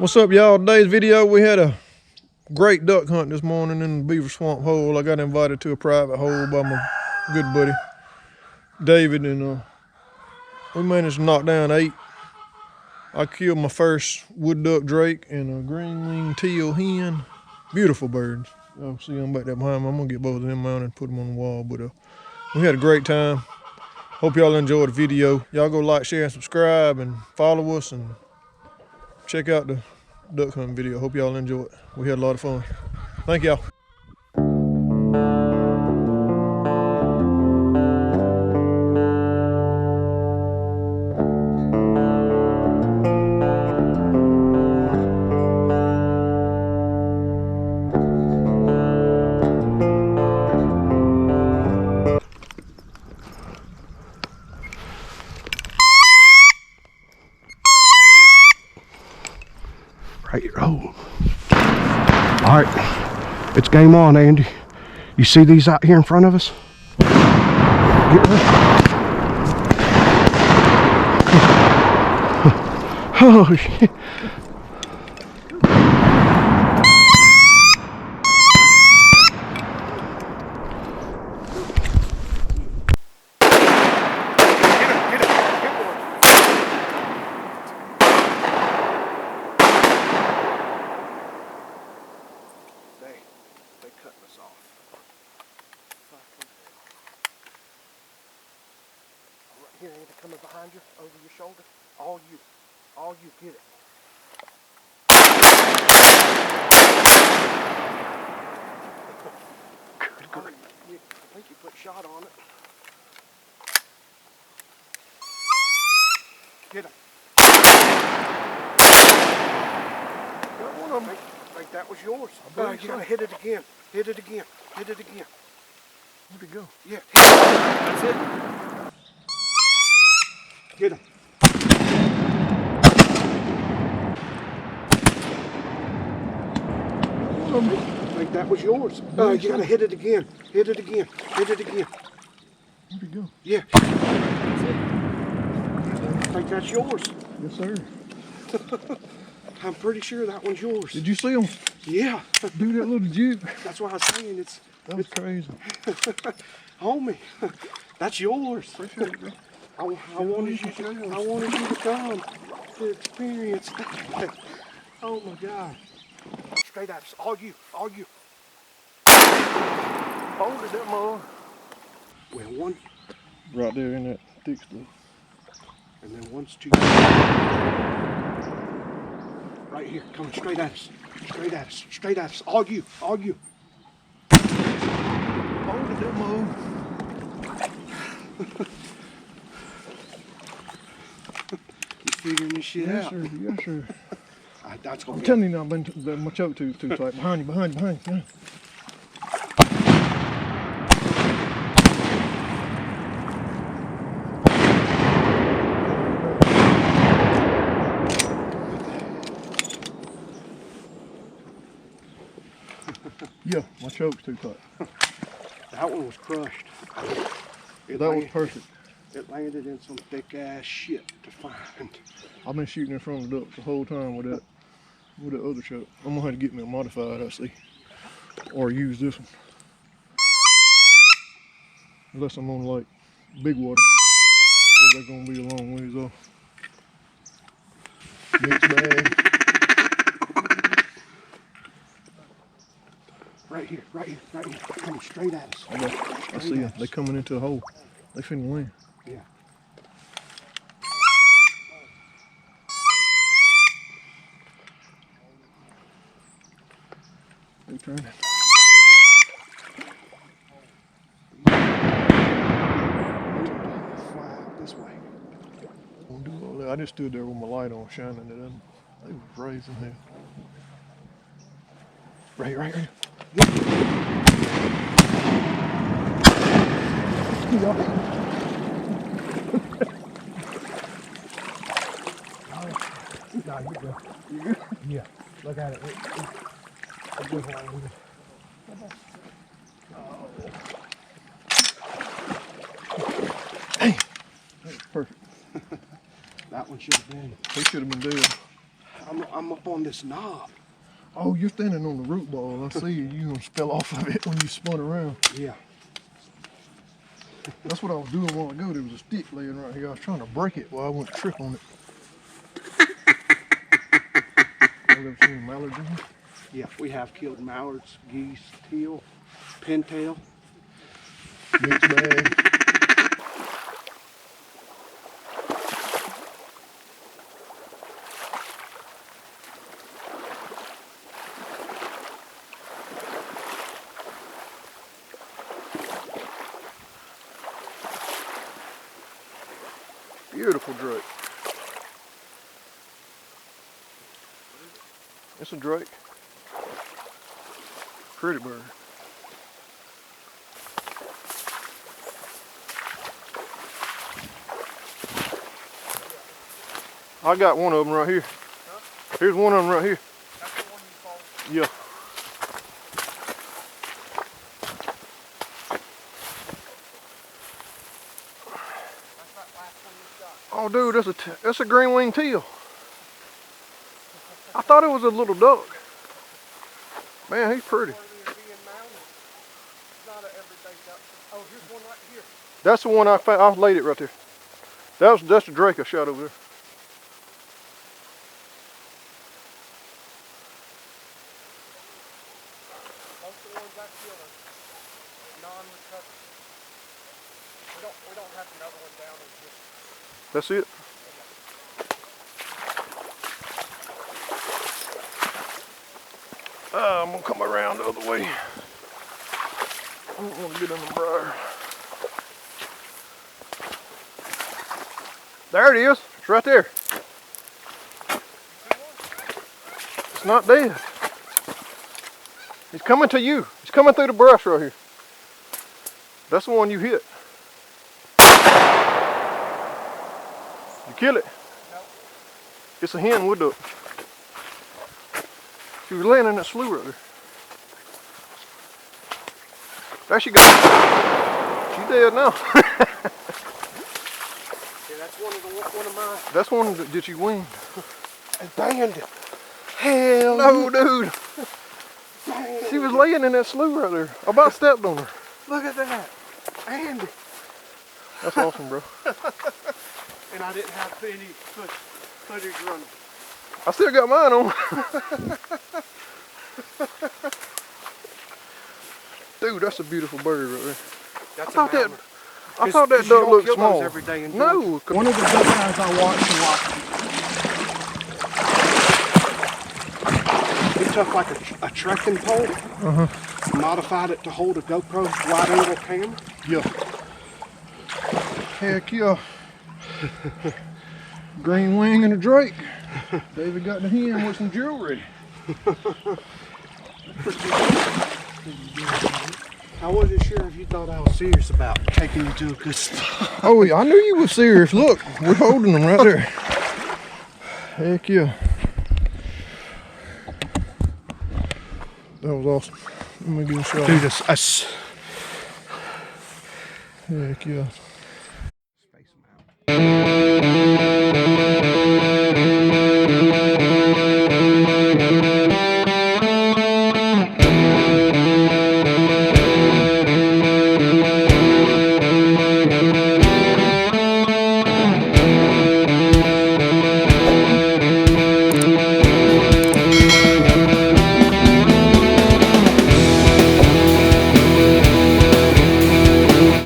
What's up, y'all? Today's video, we had a great duck hunt this morning in the Beaver Swamp hole. I got invited to a private hole by my good buddy David, and we managed to knock down 8. I killed my first wood duck drake and a green teal hen. Beautiful birds. Y'all see them back there behind me. I'm gonna get both of them mounted and put them on the wall. But we had a great time. Hope y'all enjoyed the video. Y'all go like, share, and subscribe, and follow us, and check out the duck hunting video. Hope y'all enjoy it. We had a lot of fun. Thank y'all. Right, roll. All right, it's game on, Andy. You see these out here in front of us? Get ready. Oh, shit. They cut us off. Right here, Andy, coming behind you, over your shoulder. All you get it. Good. I think you put shot on it. Get him. Got one of them. I think that was yours. You gotta hit it again. Hit it again. Hit it again. Where'd it go? Yeah. That's it. Get him. I think that was yours. You gotta hit it again. Hit it again. Hit it again. Where'd it go? Yeah. That's it. I think that's yours. Yes, sir. I'm pretty sure that one's yours. Did you see him? Yeah. Do that little juke? That's what I was saying. That was crazy. Homie, that's yours. Appreciate it, bro. I wanted you to come to experience that. Oh my God. Straight at us. All you. Hold it, that mom. Well, one. Right there in that thick stuff. And then one's two. Right here, coming straight at us. Straight at us. Straight at us. All you. Hold it, that mom. You figuring this shit Yes, out? sir. Yes, sir. That's I'm telling you now, my choke tooth too tight. Behind you. Yeah. Yeah, my choke's too tight. That one was crushed. That was perfect. It landed in some thick ass shit to find. I've been shooting in front of the ducks the whole time with that other choke. I'm gonna have to get me a modified, I see, or use this one. Unless I'm on like big water, where they're gonna be a long ways off. Mixed bag. Right here. Coming straight at us. I see them. They coming into the hole. They finna win. Yeah. They turning. Fly out this way. Don't do all that. I just stood there with my light on, shining it in. They was raising hell. Right here. No, you're good. You good? Yeah. Look at it. Perfect. That one should have been. He should have been dead. I'm up on this knob. Oh, you're standing on the root ball. I see you. You're going to spill off of it when you spun around. Yeah. That's what I was doing a while ago. There was a stick laying right here. I was trying to break it while I went to trip on it. I've ever seen mallards in here? Yeah, we have killed mallards, geese, teal, pintail. Mixed bag. Beautiful drake. It's a drake. Pretty bird. I got one of them right here. Huh? Here's one of them right here. That's the one you followed? Yeah. That's that last one you shot. Oh, dude, that's a green winged teal. I thought it was a little duck. Man, he's pretty. Oh, here's one right here. That's the one I found. I laid it right there. That's the drake I shot over there. Most of the ones I killed are non-recovered. We don't have another one down in here. That's it. I'm gonna come around the other way. I don't want to get in the briar. There it is. It's right there. It's not dead. He's coming to you. He's coming through the brush right here. That's the one you hit. You kill it? Nope. It's a hen wood duck. She was laying in that slough right there. There she goes. She's dead now. Yeah, that's one of mine. That's one that you winged. I banged it. Hell No, dude. Dang. She was laying in that slough right there. I about stepped on her. Look at that. Andy. That's awesome, bro. And I didn't have any footage running. I still got mine on. Dude, that's a beautiful bird right there. That's I thought that you duck don't looked kill those small. every day in No. One of the duck guys I watched he took like a trekking pole, modified it to hold a GoPro wide angle camera. Yeah. Heck yeah. Green wing and a drake. David got the hen with some jewelry. I wasn't sure if you thought I was serious about taking you to a good spot. Oh, yeah, I knew you were serious. Look, we're holding them right there. Heck yeah. That was awesome. Let me give you a shot. Dude, Heck yeah.